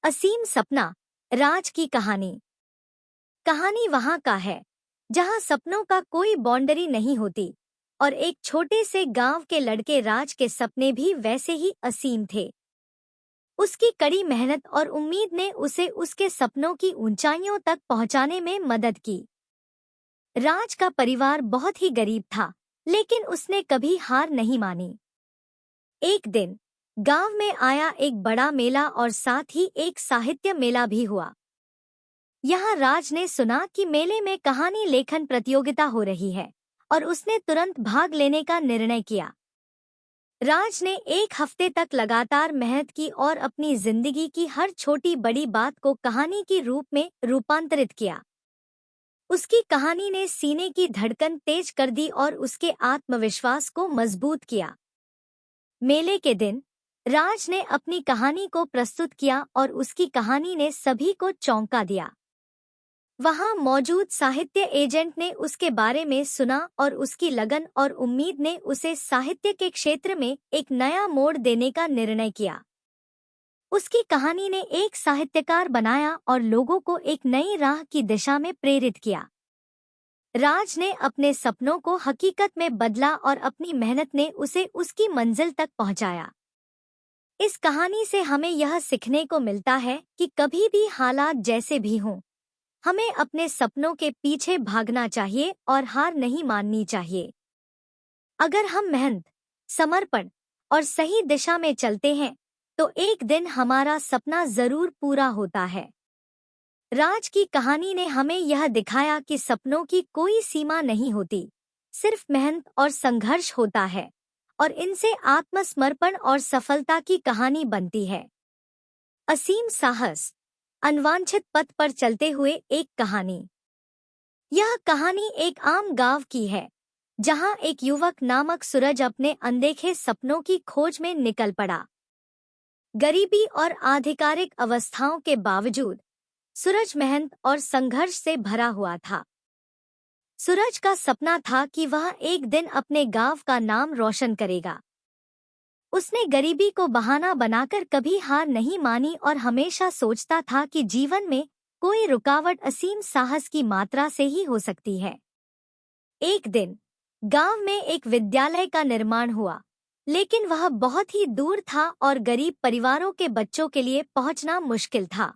असीम सपना, राज की कहानी। कहानी वहाँ का है जहाँ सपनों का कोई बाउंड्री नहीं होती और एक छोटे से गांव के लड़के राज के सपने भी वैसे ही असीम थे। उसकी कड़ी मेहनत और उम्मीद ने उसे उसके सपनों की ऊंचाइयों तक पहुंचाने में मदद की। राज का परिवार बहुत ही गरीब था, लेकिन उसने कभी हार नहीं मानी। एक दिन गांव में आया एक बड़ा मेला और साथ ही एक साहित्य मेला भी हुआ। यहाँ राज ने सुना कि मेले में कहानी लेखन प्रतियोगिता हो रही है और उसने तुरंत भाग लेने का निर्णय किया। राज ने एक हफ्ते तक लगातार मेहनत की और अपनी जिंदगी की हर छोटी बड़ी बात को कहानी के रूप में रूपांतरित किया। उसकी कहानी ने सीने की धड़कन तेज कर दी और उसके आत्मविश्वास को मजबूत किया। मेले के दिन राज ने अपनी कहानी को प्रस्तुत किया और उसकी कहानी ने सभी को चौंका दिया। वहां मौजूद साहित्य एजेंट ने उसके बारे में सुना और उसकी लगन और उम्मीद ने उसे साहित्य के क्षेत्र में एक नया मोड़ देने का निर्णय किया। उसकी कहानी ने एक साहित्यकार बनाया और लोगों को एक नई राह की दिशा में प्रेरित किया। राज ने अपने सपनों को हकीकत में बदला और अपनी मेहनत ने उसे उसकी मंजिल तक पहुंचाया। इस कहानी से हमें यह सीखने को मिलता है कि कभी भी हालात जैसे भी हों, हमें अपने सपनों के पीछे भागना चाहिए और हार नहीं माननी चाहिए। अगर हम मेहनत, समर्पण और सही दिशा में चलते हैं, तो एक दिन हमारा सपना जरूर पूरा होता है। राज की कहानी ने हमें यह दिखाया कि सपनों की कोई सीमा नहीं होती, सिर्फ मेहनत और संघर्ष होता है और इनसे आत्मसमर्पण और सफलता की कहानी बनती है। असीम साहस, अनवांछित पथ पर चलते हुए एक कहानी। यह कहानी एक आम गांव की है, जहां एक युवक नामक सूरज अपने अनदेखे सपनों की खोज में निकल पड़ा। गरीबी और आधिकारिक अवस्थाओं के बावजूद सूरज मेहनत और संघर्ष से भरा हुआ था। सूरज का सपना था कि वह एक दिन अपने गांव का नाम रोशन करेगा। उसने गरीबी को बहाना बनाकर कभी हार नहीं मानी और हमेशा सोचता था कि जीवन में कोई रुकावट असीम साहस की मात्रा से ही हो सकती है। एक दिन गांव में एक विद्यालय का निर्माण हुआ, लेकिन वह बहुत ही दूर था और गरीब परिवारों के बच्चों के लिए पहुंचना मुश्किल था।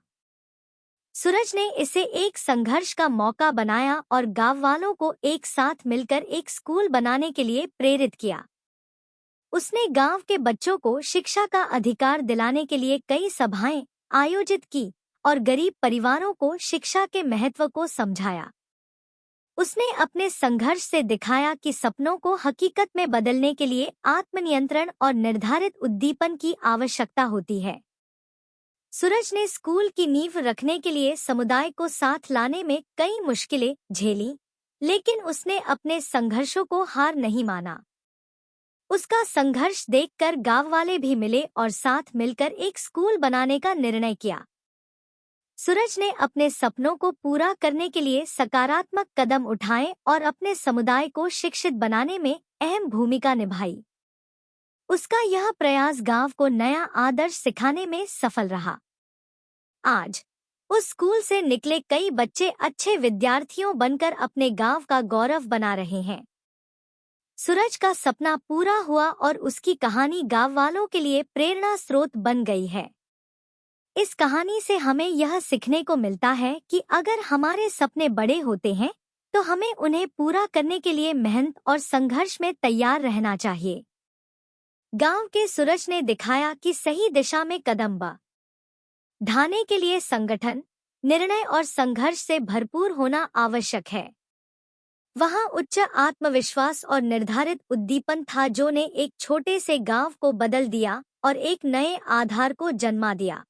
सूरज ने इसे एक संघर्ष का मौका बनाया और गांव वालों को एक साथ मिलकर एक स्कूल बनाने के लिए प्रेरित किया। उसने गांव के बच्चों को शिक्षा का अधिकार दिलाने के लिए कई सभाएं आयोजित की और गरीब परिवारों को शिक्षा के महत्व को समझाया। उसने अपने संघर्ष से दिखाया कि सपनों को हकीकत में बदलने के लिए आत्मनियंत्रण और निर्धारित उद्दीपन की आवश्यकता होती है। सूरज ने स्कूल की नींव रखने के लिए समुदाय को साथ लाने में कई मुश्किलें झेली, लेकिन उसने अपने संघर्षों को हार नहीं माना। उसका संघर्ष देखकर गांव वाले भी मिले और साथ मिलकर एक स्कूल बनाने का निर्णय किया। सूरज ने अपने सपनों को पूरा करने के लिए सकारात्मक कदम उठाए और अपने समुदाय को शिक्षित बनाने में अहम भूमिका निभाई। उसका यह प्रयास गांव को नया आदर्श सिखाने में सफल रहा। आज उस स्कूल से निकले कई बच्चे अच्छे विद्यार्थियों बनकर अपने गांव का गौरव बना रहे हैं। सूरज का सपना पूरा हुआ और उसकी कहानी गांव वालों के लिए प्रेरणा स्रोत बन गई है। इस कहानी से हमें यह सीखने को मिलता है कि अगर हमारे सपने बड़े होते हैं, तो हमें उन्हें पूरा करने के लिए मेहनत और संघर्ष में तैयार रहना चाहिए। गांव के सूरज ने दिखाया कि सही दिशा में कदम बढ़ाने के लिए संगठन, निर्णय और संघर्ष से भरपूर होना आवश्यक है। वहां उच्च आत्मविश्वास और निर्धारित उद्दीपन था जो ने एक छोटे से गांव को बदल दिया और एक नए आधार को जन्मा दिया।